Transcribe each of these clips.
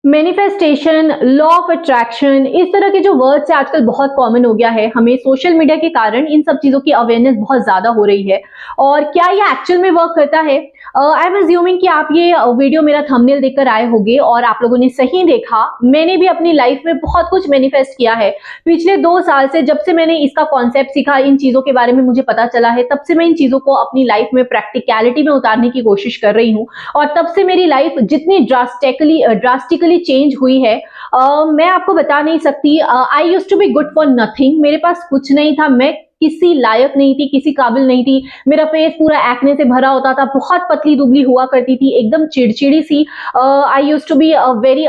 Manifestation, law of attraction, इस तरह के जो वर्ड्स है आजकल बहुत कॉमन हो गया है। हमें सोशल मीडिया के कारण इन सब चीज़ों की अवेयरनेस बहुत ज़्यादा हो रही है। और क्या ये एक्चुअल में वर्क करता है? आई एम अज्यूमिंग कि आप ये वीडियो मेरा थंबनेल देखकर आए होंगे और आप लोगों ने सही देखा। मैंने भी अपनी लाइफ में बहुत कुछ मैनिफेस्ट किया है। पिछले 2 साल से जब से मैंने इसका कॉन्सेप्ट सीखा, इन चीज़ों के बारे में मुझे पता चला है, तब से मैं इन चीज़ों को अपनी लाइफ में प्रैक्टिकैलिटी में उतारने की कोशिश कर रही हूँ। और तब से मेरी लाइफ जितनी ड्रास्टिकली चेंज हुई है, मैं आपको बता नहीं सकती। I used to be good for nothing. मेरे पास कुछ नहीं था, मैं किसी लायक नहीं थी, किसी काबिल नहीं थी। मेरा फेस पूरा एक्ने से भरा होता था, बहुत पतली दुबली हुआ करती थी, एकदम चिड़चिड़ी सी। I used to be very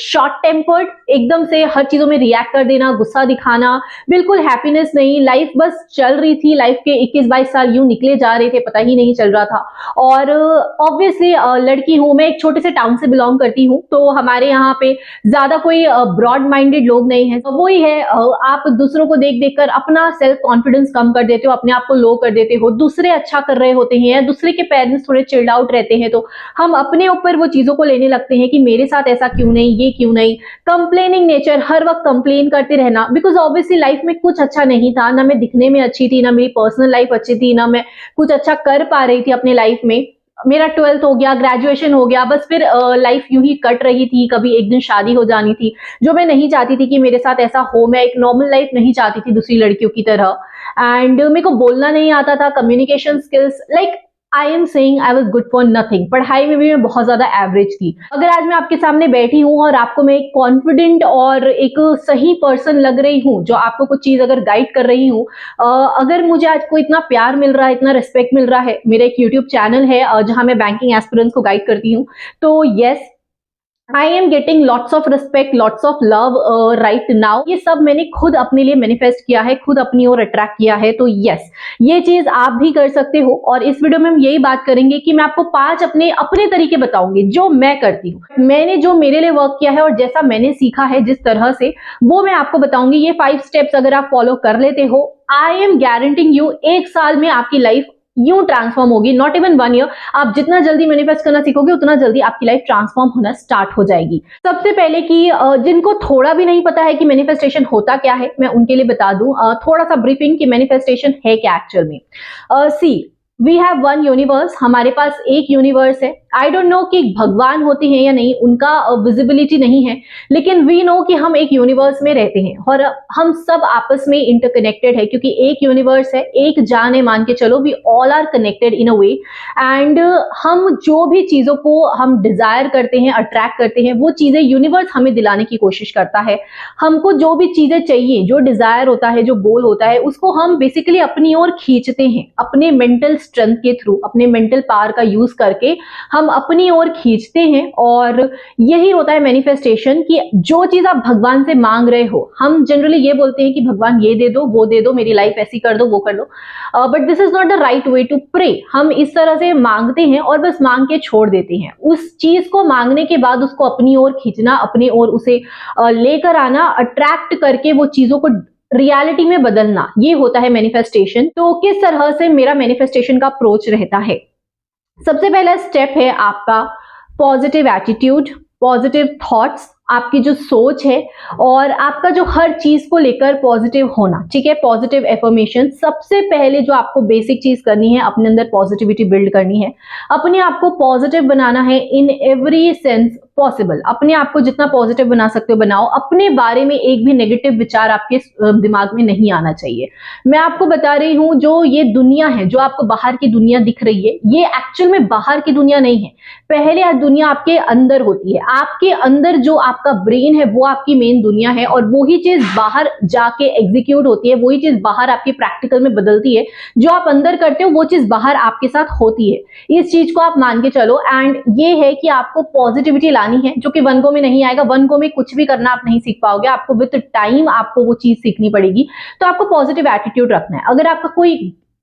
short tempered, एकदम से हर चीजों में रिएक्ट कर देना, गुस्सा दिखाना, बिल्कुल हैप्पीनेस नहीं। लाइफ बस चल रही थी, लाइफ के 21-22 साल यूं निकले जा रहे थे, पता ही नहीं चल रहा था। और ऑब्वियसली लड़की हूं मैं, एक छोटे से टाउन से बिलोंग करती हूँ, तो हमारे यहाँ पे ज्यादा कोई ब्रॉड माइंडेड लोग नहीं है। तो वही है, आप दूसरों को देख देख कर अपना सेल्फ कॉन्फिडेंस कम कर देते हो, अपने आप को लो कर देते हो। दूसरे अच्छा कर रहे होते हैं या दूसरे के पेरेंट्स थोड़े चिल्ड आउट रहते हैं, तो हम अपने ऊपर वो चीजों को लेने लगते हैं कि मेरे साथ ऐसा क्यों नहीं, ये क्यों नहीं। कंप्लेनिंग नेचर, हर वक्त कंप्लेन करते रहना, बिकॉज ऑब्वियसली लाइफ में कुछ अच्छा नहीं था। ना मैं दिखने में अच्छी थी, ना मेरी पर्सनल लाइफ अच्छी थी, ना मैं कुछ अच्छा कर पा रही थी अपने लाइफ में। मेरा 12th हो गया, ग्रेजुएशन हो गया, बस फिर लाइफ यूं ही कट रही थी। कभी एक दिन शादी हो जानी थी, जो मैं नहीं चाहती थी कि मेरे साथ ऐसा हो। मैं एक नॉर्मल लाइफ नहीं चाहती थी दूसरी लड़कियों की तरह। एंड मेरे को बोलना नहीं आता था, communication skills, like I am saying I was good for nothing. पढ़ाई में भी मैं बहुत ज्यादा एवरेज थी। अगर आज मैं आपके सामने बैठी हूँ और आपको मैं एक कॉन्फिडेंट और एक सही पर्सन लग रही हूँ, जो आपको कुछ चीज अगर गाइड कर रही हूँ, अगर मुझे आज को इतना प्यार मिल रहा है, इतना रिस्पेक्ट मिल रहा है, मेरा एक यूट्यूब चैनल है जहां मैं बैंकिंग एस्पिरेंट्स को गाइड करती हूँ, तो yes, I am getting lots of respect, lots of love right now. ये सब मैंने खुद अपने लिए मैनिफेस्ट किया है, खुद अपनी ओर अट्रैक्ट किया है। तो यस, ये चीज आप भी कर सकते हो। और इस वीडियो में हम यही बात करेंगे कि मैं आपको 5 अपने अपने तरीके बताऊंगी जो मैं करती हूँ, मैंने जो मेरे लिए वर्क किया है और जैसा मैंने सीखा है जिस तरह से, वो मैं आपको बताऊंगी। ये 5 स्टेप्स अगर आप फॉलो कर लेते हो, आई एम गारंटिंग यू 1 साल में आपकी लाइफ यूं ट्रांसफॉर्म होगी। Not even 1 year. आप जितना जल्दी मैनिफेस्ट करना सीखोगे, उतना जल्दी आपकी लाइफ ट्रांसफॉर्म होना स्टार्ट हो जाएगी। सबसे पहले कि जिनको थोड़ा भी नहीं पता है कि मैनिफेस्टेशन होता क्या है, मैं उनके लिए बता दूं थोड़ा सा ब्रीफिंग कि मैनिफेस्टेशन है क्या एक्चुअल में। सी, वी हैव वन यूनिवर्स, हमारे पास एक यूनिवर्स है। आई डोंट नो कि भगवान होते हैं या नहीं, उनका विजिबिलिटी नहीं है, लेकिन वी नो कि हम एक यूनिवर्स में रहते हैं और हम सब आपस में इंटरकनेक्टेड है, क्योंकि एक यूनिवर्स है, एक जान है, मान के चलो, we all are connected in a way. And हम जो भी चीजों को हम डिजायर करते हैं, अट्रैक्ट करते हैं, वो चीजें यूनिवर्स हमें दिलाने की कोशिश करता है। हमको जो भी चीजें चाहिए, जो डिजायर होता है, जो गोल होता है, उसको हम बेसिकली अपनी ओर खींचते हैं, अपने मेंटल स्ट्रेंथ के थ्रू, अपने मेंटल पावर का यूज करके हम अपनी ओर खींचते हैं। और यही होता है मैनिफेस्टेशन, कि जो चीज आप भगवान से मांग रहे हो, हम जनरली ये बोलते हैं कि भगवान ये दे दो, वो दे दो, मेरी लाइफ ऐसी कर दो, वो कर दो, but this is not the right way to pray. हम इस तरह से मांगते हैं और बस मांग के छोड़ देते हैं। उस चीज को मांगने के बाद उसको अपनी ओर खींचना, अपनी ओर उसे लेकर आना, अट्रैक्ट करके वो चीजों को रियलिटी में बदलना, ये होता है मैनिफेस्टेशन। तो किस तरह से मेरा मैनिफेस्टेशन का अप्रोच रहता है? सबसे पहला स्टेप है आपका पॉजिटिव एटीट्यूड, पॉजिटिव थॉट्स, आपकी जो सोच है और आपका जो हर चीज को लेकर पॉजिटिव होना, ठीक है। पॉजिटिव एफर्मेशन, सबसे पहले जो आपको बेसिक चीज करनी है, अपने अंदर पॉजिटिविटी बिल्ड करनी है, अपने आप को पॉजिटिव बनाना है इन एवरी सेंस पॉसिबल। अपने आप को जितना पॉजिटिव बना सकते हो बनाओ। अपने बारे में एक भी नेगेटिव विचार आपके दिमाग में नहीं आना चाहिए। मैं आपको बता रही हूं, जो ये दुनिया है, जो आपको बाहर की दुनिया दिख रही है, ये एक्चुअल में बाहर की दुनिया नहीं है। पहले दुनिया आपके अंदर होती है। आपके अंदर जो आपका ब्रेन है, वो आपकी मेन दुनिया है, और वही चीज बाहर जाके एग्जीक्यूट होती है, वही चीज बाहर आपकी प्रैक्टिकल में बदलती है। जो आप अंदर करते हो, वो चीज बाहर आपके साथ होती है। इस चीज को आप मान के चलो। एंड ये है कि आपको पॉजिटिविटी लानी है, जो कि 1 गो में नहीं आएगा। 1 गो में कुछ भी करना आप नहीं सीख पाओगे, आपको विद टाइम आपको वो चीज सीखनी पड़ेगी। तो आपको पॉजिटिव एटीट्यूड रखना है। अगर आपका कोई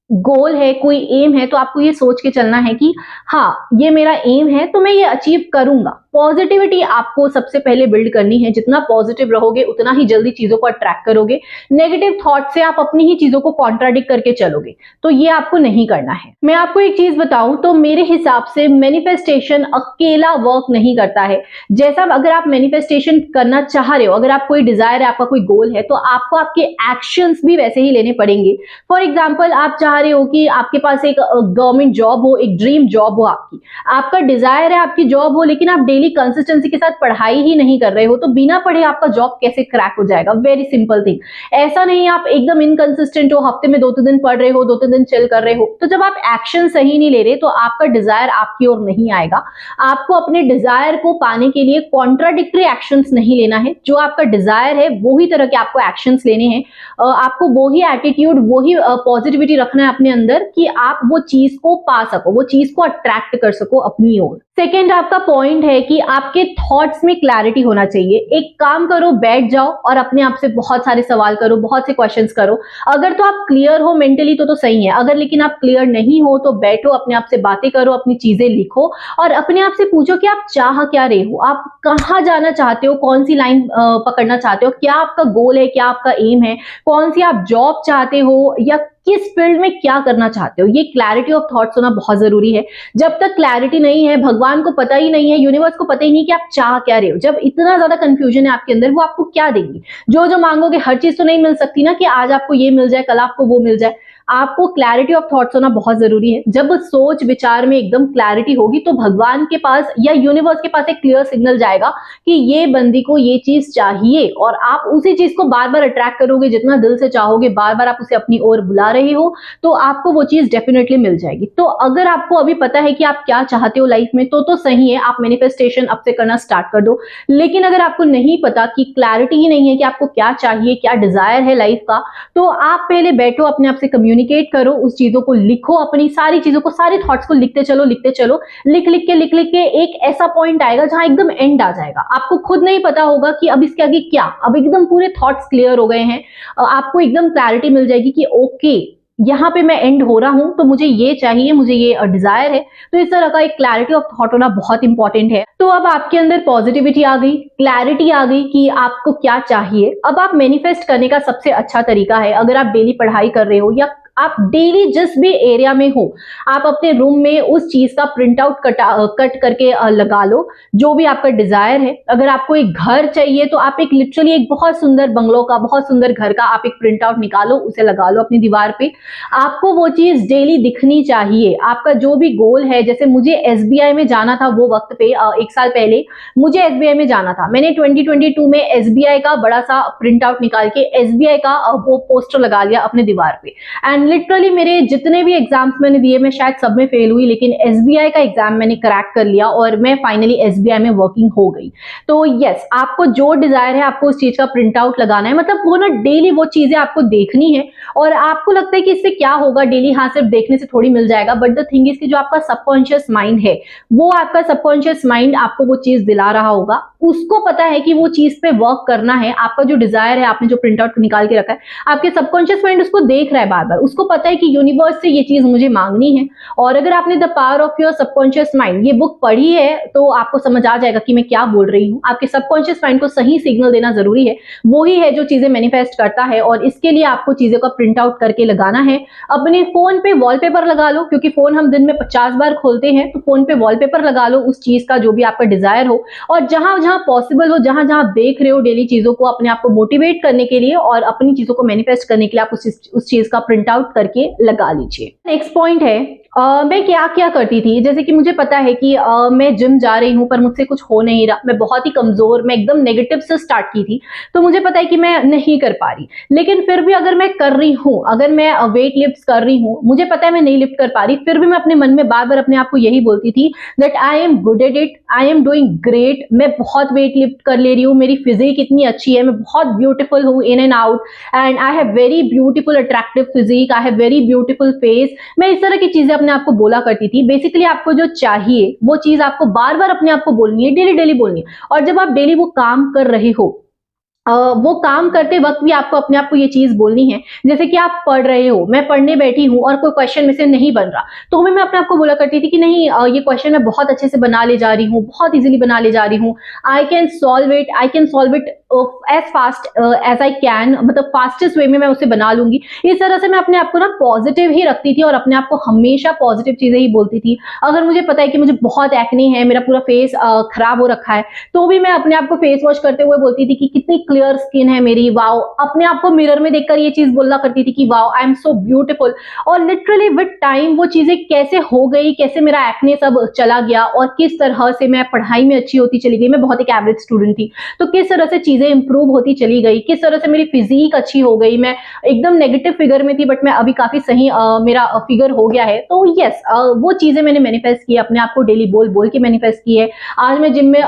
गोल है, कोई एम है, तो आपको ये सोच के चलना है कि हाँ, ये मेरा एम है तो मैं ये अचीव करूंगा। पॉजिटिविटी आपको सबसे पहले बिल्ड करनी है। जितना पॉजिटिव रहोगे उतना ही जल्दी चीजों को अट्रैक्ट करोगे। नेगेटिव थॉट से आप अपनी ही चीजों को कॉन्ट्राडिक्ट करके चलोगे, तो ये आपको नहीं करना है। मैं आपको एक चीज बताऊं तो मेरे हिसाब से मैनिफेस्टेशन अकेला वर्क नहीं करता है। जैसा अगर आप मैनिफेस्टेशन करना चाह रहे हो, अगर आप कोई डिजायर है, आपका कोई गोल है, तो आपको आपके एक्शंस भी वैसे ही लेने पड़ेंगे। फॉर एग्जाम्पल, आप चाह रहे हो कि आपके पास एक गवर्नमेंट जॉब हो, एक ड्रीम जॉब हो आपकी, आपका डिजायर है आपकी जॉब हो, लेकिन आप डेली कंसिस्टेंसी के साथ पढ़ाई ही नहीं कर रहे हो, तो बिना पढ़े आपका जॉब कैसे क्रैक हो जाएगा? Very simple thing. ऐसा नहीं आप एकदम इनकंसिस्टेंट हो, हफ्ते में 2-3 दिन पढ़ रहे हो, 2-3 दिन चिल कर रहे हो, तो जब आप एक्शन सही नहीं ले रहे तो आपका डिजायर आपकी ओर नहीं आएगा। आपको अपने डिजायर को पाने के लिए कॉन्ट्राडिक्टरी एक्शंस नहीं लेना है। जो आपका डिजायर है वो ही तरह के आपको एक्शंस लेने हैं। आपको वो ही एटीट्यूड, वो ही पॉजिटिविटी रखना है अपने अंदर कि आप वो चीज को पा सको, वो चीज को अट्रैक्ट कर सको अपनी ओर। सेकेंड आपका पॉइंट है कि आपके थॉट्स में क्लैरिटी होना चाहिए। एक काम करो, बैठ जाओ और अपने आप से बहुत सारे सवाल करो, बहुत से क्वेश्चंस करो। अगर तो आप क्लियर हो मेंटली तो सही है, अगर लेकिन आप क्लियर नहीं हो तो बैठो, अपने आप से बातें करो, अपनी चीजें लिखो और अपने आप से पूछो कि आप चाह क्या रहे हो, आप कहाँ जाना चाहते हो, कौन सी लाइन पकड़ना चाहते हो, क्या आपका गोल है, क्या आपका एम है, कौन सी आप जॉब चाहते हो या किस फील्ड में क्या करना चाहते हो। ये क्लैरिटी ऑफ थॉट्स होना बहुत जरूरी है। जब तक क्लैरिटी नहीं है, भगवान को पता ही नहीं है, यूनिवर्स को पता ही नहीं कि आप चाह क्या रहे हो, जब इतना ज्यादा कंफ्यूजन है आपके अंदर, वो आपको क्या देंगे? जो जो मांगोगे हर चीज तो नहीं मिल सकती ना, कि आज आपको ये मिल जाए, कल आपको वो मिल जाए। आपको क्लैरिटी ऑफ थॉट्स होना बहुत जरूरी है। जब सोच विचार में एकदम क्लैरिटी होगी तो भगवान के पास या यूनिवर्स के पास एक क्लियर सिग्नल जाएगा कि ये बंदी को ये चीज चाहिए, और आप उसी चीज को बार बार अट्रैक्ट करोगे। जितना दिल से चाहोगे, बार बार आप उसे अपनी ओर बुला रहे हो, तो आपको वो चीज डेफिनेटली मिल जाएगी। तो अगर आपको अभी पता है कि आप क्या चाहते हो लाइफ में, तो सही है, आप मैनिफेस्टेशन अब से करना स्टार्ट कर दो। लेकिन अगर आपको नहीं पता, कि क्लैरिटी ही नहीं है कि आपको क्या चाहिए, क्या डिजायर है लाइफ का, तो आप पहले बैठो, अपने आप से कम्युनिकेट करो, उस चीजों को लिखो, अपनी सारी चीजों को, सारे थॉट्स को लिखते चलो, लिखते चलो। लिख लिख के एक ऐसा पॉइंट आएगा जहां एकदम एंड आ जाएगा। आपको खुद नहीं पता होगा कि अब इसके आगे क्या, अब एकदम पूरे थॉट्स क्लियर हो गए हैं। आपको एकदम क्लैरिटी मिल जाएगी कि ओके, यहाँ पे मैं एंड हो रहा हूं, तो मुझे ये चाहिए, मुझे ये डिजायर है। तो इस तरह का एक क्लैरिटी ऑफ थॉट होना बहुत इंपॉर्टेंट है। तो अब आपके अंदर पॉजिटिविटी आ गई, क्लैरिटी आ गई कि आपको क्या चाहिए। अब आप मैनिफेस्ट करने का सबसे अच्छा तरीका है, अगर आप डेली पढ़ाई कर रहे हो या आप डेली जिस भी एरिया में हो, आप अपने रूम में उस चीज का प्रिंट आउट कट करके लगा लो, जो भी आपका डिजायर है। अगर आपको एक घर चाहिए तो आप एक लिटरली एक बहुत सुंदर बंगलो का, बहुत सुंदर घर का आप एक प्रिंट आउट निकालो, उसे लगा लो अपनी दीवार पे। आपको वो चीज डेली दिखनी चाहिए। आपका जो भी गोल है, जैसे मुझे एसबीआई में जाना था, वो वक्त पे 1 साल पहले मुझे एसबीआई में जाना था। मैंने 2022 में एसबीआई का बड़ा सा प्रिंट आउट निकाल के एसबीआई का वो पोस्टर लगा लिया अपने दीवार पे। एंड लिटरली मेरे जितने भी एग्जाम्स मैंने दिए, मैं शायद सब में फेल हुई, लेकिन एसबीआई का एग्जाम मैंने क्रैक कर लिया और मैं फाइनली एसबीआई में वर्किंग हो गई। तो यस, आपको जो डिजायर है आपको उस चीज का प्रिंट आउट लगाना है। मतलब वो ना डेली वो चीजें आपको देखनी है। और आपको लगता है कि इससे क्या होगा डेली, हाँ सिर्फ देखने से थोड़ी मिल जाएगा, बट द थिंग इज कि जो आपका सबकॉन्शियस माइंड है, वो आपका सबकॉन्शियस माइंड आपको वो चीज दिला रहा होगा। उसको पता है कि वो चीज पे वर्क करना है। आपका जो डिजायर है, आपने जो प्रिंट आउट निकाल के रखा है, आपके सबकॉन्शियस माइंड उसको देख रहा है बार बार। उसको पता है कि यूनिवर्स से ये चीज मुझे मांगनी है। और अगर आपने the power of your subconscious mind ये बुक पढ़ी है, तो आपको समझ आ जाएगा कि मैं क्या बोल रही हूँ। आपके सबकॉन्शियस माइंड को सही सिग्नल देना जरूरी है। वो ही है जो चीजें मैनिफेस्ट करता है, और इसके लिए आपको चीजों का प्रिंट आउट करके लगाना है। अपने फोन पे वॉलपेपर लगा लो, क्योंकि फोन हम दिन में 50 बार खोलते हैं, तो फोन पे वॉलपेपर लगा लो उस चीज का, जो भी आपका डिजायर हो। और जहां जहां पॉसिबल हो, जहां जहां आप देख रहे हो डेली चीजों को, अपने आप को मोटिवेट करने के लिए और अपनी चीजों को मैनिफेस्ट करने के लिए आप उस चीज का प्रिंट आउट करके लगा लीजिए। नेक्स्ट पॉइंट है, मैं क्या क्या करती थी। जैसे कि मुझे पता है कि मैं जिम जा रही हूँ पर मुझसे कुछ हो नहीं रहा, मैं बहुत ही कमजोर, मैं एकदम नेगेटिव से स्टार्ट की थी, तो मुझे पता है कि मैं नहीं कर पा रही। लेकिन फिर भी अगर मैं कर रही हूँ, अगर मैं वेट लिफ्ट कर रही हूँ, मुझे पता है मैं नहीं लिफ्ट कर पा रही, फिर भी मैं अपने मन में बार बार अपने आप को यही बोलती थी that I am good at it, I am doing great. मैं बहुत वेट लिफ्ट कर ले रही हूँ, मेरी फिजिक इतनी अच्छी है, मैं बहुत ब्यूटीफुल हूँ in and out, and I have very beautiful attractive physique, I have very beautiful face. मैं इस तरह की चीजें अपने आप को बोला करती थी। बेसिकली आपको जो चाहिए वो चीज आपको बार बार अपने आप को बोलनी है, डेली डेली बोलनी है। और जब आप डेली वो काम कर रहे हो, वो काम करते वक्त भी आपको अपने आप को ये चीज बोलनी है। जैसे कि आप पढ़ रहे हो, मैं पढ़ने बैठी हूँ और कोई क्वेश्चन में से नहीं बन रहा, तो मैं अपने आप को बोला करती थी कि नहीं, ये क्वेश्चन मैं बहुत अच्छे से बना ले जा रही हूँ, बहुत इजीली बना ले जा रही हूँ। I can solve it as fast as I can, मतलब फास्टेस्ट वे में मैं उसे बना लूंगी। इस तरह से मैं अपने आप को ना पॉजिटिव ही रखती थी और अपने आप को हमेशा पॉजिटिव चीजें ही बोलती थी। अगर मुझे पता है कि मुझे बहुत एक्ने है, मेरा पूरा फेस खराब हो रखा है, तो भी मैं अपने आप को फेस वॉश करते हुए बोलती थी कि कितनी क्लियर स्किन है मेरी, वाओ। अपने आप को मिरर में देखकर ये चीज बोलना करती थी कि wow, I am so beautiful. और लिटरली विद टाइम वो चीजें कैसे हो गई, कैसे मेरा एक्ने सब चला गया और किस तरह से मैं पढ़ाई में अच्छी होती चली गई। मैं बहुत एक एवरेज स्टूडेंट थी, तो किस तरह से चीजें इंप्रूव होती चली गई, किस तरह से मेरी फिजिक अच्छी हो गई। मैं एकदम नेगेटिव फिगर में थी, बट मैं अभी काफी सही मेरा फिगर हो गया है। तो यस, वो चीजें मैंने मैनिफेस्ट की, अपने आप को डेली बोल बोल के मैनिफेस्ट की है। आज मैं जिम में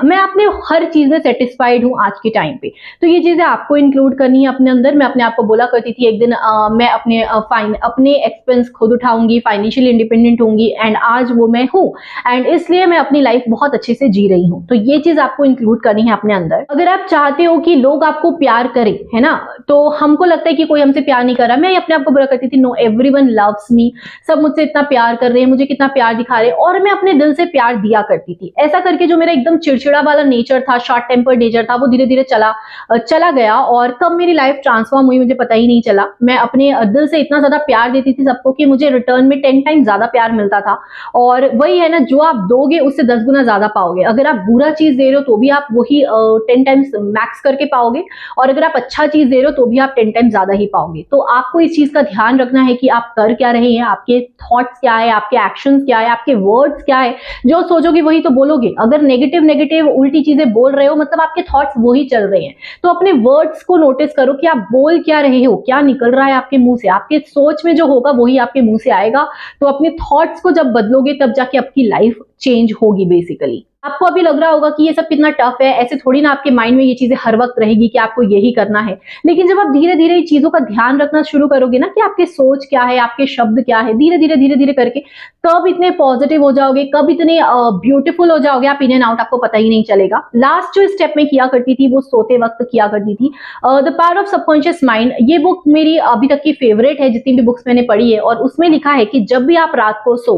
मैं अपने हर चीज में सेटिस्फाइड हूँ आज के टाइम पे। तो ये चीजें आपको इंक्लूड करनी है अपने अंदर। मैं अपने आप को बोला करती थी एक दिन मैं अपने एक्सपेंस खुद उठाऊंगी, फाइनेंशियल इंडिपेंडेंट होंगी, एंड आज वो मैं हूँ। एंड इसलिए मैं अपनी लाइफ बहुत अच्छे से जी रही हूँ। तो ये चीज आपको इंक्लूड करनी है अपने अंदर। अगर आप चाहते हो कि लोग आपको प्यार करें, है ना, तो हमको लगता है कि कोई हमसे प्यार नहीं कर रहा। मैं अपने आप को बोला करती थी, नो, एवरीवन लव्स मी, सब मुझसे इतना प्यार कर रहे हैं, मुझे कितना प्यार दिखा रहे हैं, और मैं अपने दिल से प्यार दिया करती थी। ऐसा करके जो मेरा एकदम चिड़चिड़ा वाला नेचर था, शॉर्ट टेम्पर नेचर था, वो धीरे धीरे चला गया। और कब मेरी लाइफ ट्रांसफॉर्म हुई मुझे पता ही नहीं चला। मैं अपने दिल से इतना ज्यादा प्यार देती थी सबको कि मुझे रिटर्न में 10 टाइम ज्यादा प्यार मिलता था। और वही है ना, जो आप दोगे उससे 10 गुना ज्यादा पाओगे। अगर आप बुरा चीज दे रहे हो तो भी आप वही 10 टाइम्स मैक्स करके पाओगे, और अगर आप अच्छा चीज दे रहे हो तो भी आप 10 टाइम ज्यादा ही पाओगे। तो आपको इस चीज का ध्यान रखना है कि आप कर क्या रहे हैं, आपके थॉट्स क्या है, आपके एक्शंस क्या है, आपके वर्ड्स क्या है। जो सोचोगे वही तो बोलोगे। अगर नेगेटिव नेगेटिव उल्टी चीजें बोल रहे हो, मतलब आपके थॉट्स वही चल रहे हैं। तो अपने वर्ड्स को नोटिस करो कि आप बोल क्या रहे हो, क्या निकल रहा है आपके मुंह से। आपके सोच में जो होगा वही आपके मुंह से आएगा। तो अपने थॉट्स को जब बदलोगे तब जाके आपकी लाइफ चेंज होगी बेसिकली। आपको अभी लग रहा होगा कि ये सब कितना टफ है, ऐसे थोड़ी ना आपके माइंड में ये चीजें हर वक्त रहेगी कि आपको यही करना है। लेकिन जब आप धीरे धीरे चीजों का ध्यान रखना शुरू करोगे ना कि आपके सोच क्या है, आपके शब्द क्या है, धीरे धीरे करके कब इतने पॉजिटिव हो जाओगे, कब इतने ब्यूटीफुल हो जाओगे आप, इन एंड आउट आपको पता ही नहीं चलेगा। लास्ट जो स्टेप में किया करती थी वो सोते वक्त किया करती थी। The power of subconscious mind, ये बुक मेरी अभी तक की फेवरेट है जितनी भी बुक्स मैंने पढ़ी है। और उसमें लिखा है कि जब भी आप रात को सो,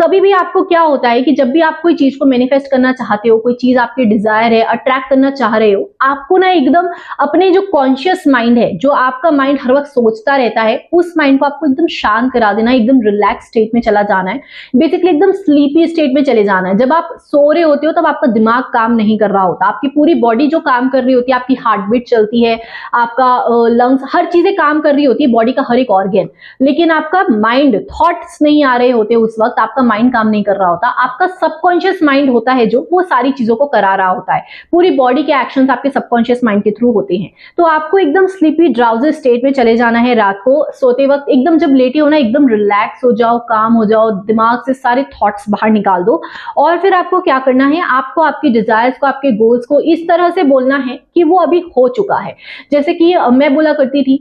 कभी भी आपको क्या होता है कि जब भी आप कोई चीज को मैनिफेस्ट करना चाहते हो, कोई चीज आपकी डिजायर है, अट्रैक्ट करना चाह रहे हो, आपको ना एकदम अपने जो कॉन्शियस माइंड है, जो आपका माइंड हर वक्त सोचता रहता है, उस माइंड को आपको एकदम शांत करा देना है, एकदम रिलैक्स स्टेट में चला जाना है। बेसिकली एकदम स्लीपी स्टेट में चले जाना है। जब आप सो रहे होते हो तब आपका दिमाग काम नहीं कर रहा होता, आपकी पूरी बॉडी जो काम कर रही होती है, आपकी हार्ट बीट चलती है, आपका लंग्स, हर चीजें काम कर रही होती है, बॉडी का हर एक ऑर्गन। लेकिन आपका माइंड, थॉट्स नहीं आ रहे होते उस वक्त, आपका माइंड काम नहीं कर रहा होता। आपका सबकॉन्शियस माइंड होता है जो वो सारी चीजों को करा रहा होता है। पूरी बॉडी के एक्शंस आपके सबकॉन्शियस माइंड के थ्रू होते हैं। तो आपको एकदम स्लीपी ड्राउजी स्टेट में चले जाना है रात को सोते वक्त। एकदम जब लेटे हो ना, एकदम रिलैक्स हो जाओ, काम हो जाओ, दिमाग से सारे थॉट्स बाहर निकाल दो। और फिर आपको क्या करना है, आपको आपकी डिजायर्स को, आपके गोल्स को इस तरह से बोलना है कि वो अभी हो चुका है। जैसे कि मैं बोला करती थी,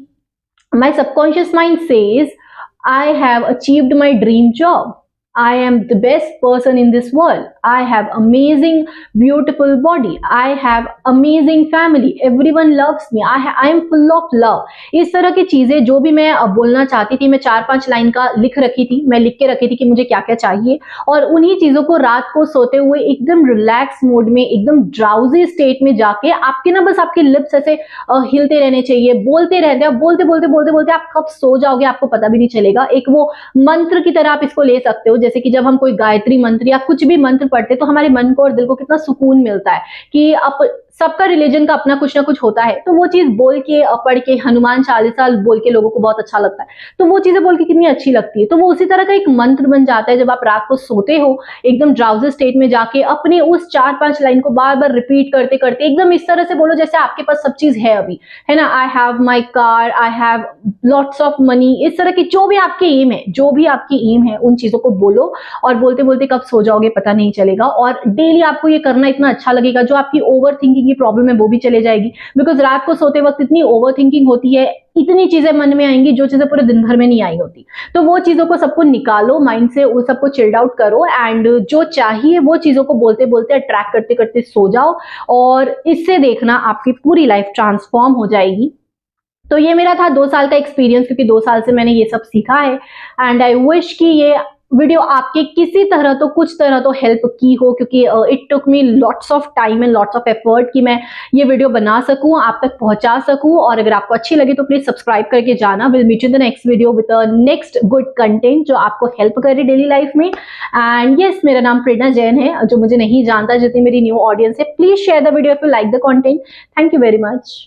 माई subconscious mind says I have achieved my dream job. I am the best person in this world. I have amazing, beautiful body. I have amazing family. Everyone loves me. I am full of love. इस तरह की चीजें जो भी मैं बोलना चाहती थी, मैं 4-5 लाइन का लिख रखी थी, मैं लिख के रखी थी कि मुझे क्या क्या चाहिए। और उन्हीं चीजों को रात को सोते हुए एकदम रिलैक्स मोड में, एकदम ड्राउजी स्टेट में जाके आपके ना बस आपके लिप्स ऐसे हिलते रहने चाहिए, बोलते रहते हैं। बोलते बोलते बोलते बोलते आप कब सो जाओगे आपको पता भी नहीं चलेगा। एक वो मंत्र की तरह आप इसको ले सकते हो। जैसे कि जब हम कोई गायत्री मंत्र या कुछ भी मंत्र पढ़ते हैं तो हमारे मन को और दिल को कितना सुकून मिलता है कि आप, सबका रिलीजन का अपना कुछ ना कुछ होता है। तो वो चीज बोल के, पढ़ के, हनुमान चालीसा बोल के लोगों को बहुत अच्छा लगता है। तो वो चीजें बोल के कितनी अच्छी लगती है। तो वो उसी तरह का एक मंत्र बन जाता है। जब आप रात को सोते हो एकदम ड्राउजी स्टेट में जाके अपने उस 4-5 लाइन को बार बार रिपीट करते करते एकदम इस तरह से बोलो जैसे आपके पास सब चीज है अभी, है ना। I have my car, I have lots of money. इस तरह की जो भी आपके एम है, जो भी आपकी एम है, उन चीजों को बोलो। और बोलते बोलते कब सो जाओगे पता नहीं चलेगा। और डेली आपको ये करना इतना अच्छा लगेगा। जो आपकी ओवर थिंकिंग ये प्रॉब्लम है वो भी चले जाएगी, बिकॉज रात को सोते वक्त इतनी ओवर थिंकिंग होती है, इतनी चीजें मन में आएंगी जो चीजें पूरे दिन भर में नहीं आई होती। तो वो चीजों को सबको निकालो माइंड से, उस सबको चिल्ड आउट करो एंड जो चाहिए वो चीजों को बोलते बोलते अट्रैक्ट करते करते सो जाओ, और इससे देखना आपकी पूरी लाइफ ट्रांसफॉर्म हो जाएगी। तो ये मेरा था 2 साल का एक्सपीरियंस, क्योंकि 2 साल से मैंने ये सब सीखा है एंड आई विश कि ये वीडियो आपके किसी तरह तो कुछ तरह तो हेल्प की हो, क्योंकि it took me lots of time and lots of effort कि मैं ये वीडियो बना सकूं, आप तक पहुंचा सकूं। और अगर आपको अच्छी लगे तो प्लीज सब्सक्राइब करके जाना। Will meet you in the next video with a next good content जो आपको हेल्प करे डेली लाइफ में। एंड यस, मेरा नाम प्रेरणा जैन है, जो मुझे नहीं जानता, जितनी मेरी न्यू ऑडियंस है, please share the video if you like the content. Thank you very much.